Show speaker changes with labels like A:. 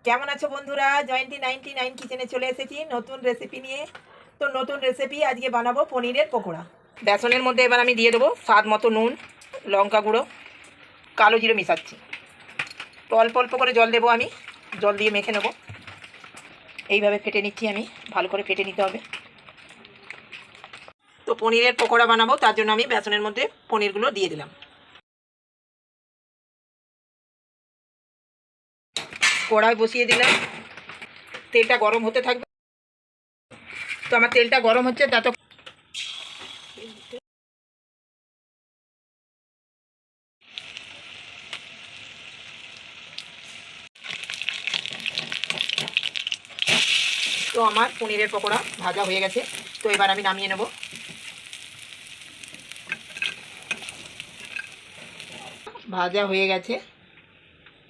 A: কেমন আছো বন্ধুরা? জয়ন্তী 99 কিচেনে চলে এসেছি নতুন রেসিপি নিয়ে। তো নতুন রেসিপি আজকে বানাবো পনিরের পকোড়া। বেসনের মধ্যে এবার আমি দিয়ে দেবো স্বাদ মতো নুন, লঙ্কা গুঁড়ো, কালো জিরে মিশাচ্ছি। তো অল্প অল্প করে জল দেবো, আমি জল দিয়ে মেখে নেবো। এইভাবে ফেটে নিচ্ছি, আমি ভালো করে ফেটে নিতে হবে। তো পনিরের পকোড়া বানাবো, তার জন্য আমি বেসনের মধ্যে পনিরগুলো দিয়ে দিলাম। কড়াই বসিয়ে দিলাম, তেলটা গরম হতে থাকবে। তো আমার তেলটা গরম হচ্ছে, তত তো আমার পনিরের পকোড়া ভাজা হয়ে গেছে। তো এবার আমি নামিয়ে নেব। ভাজা হয়ে গেছে।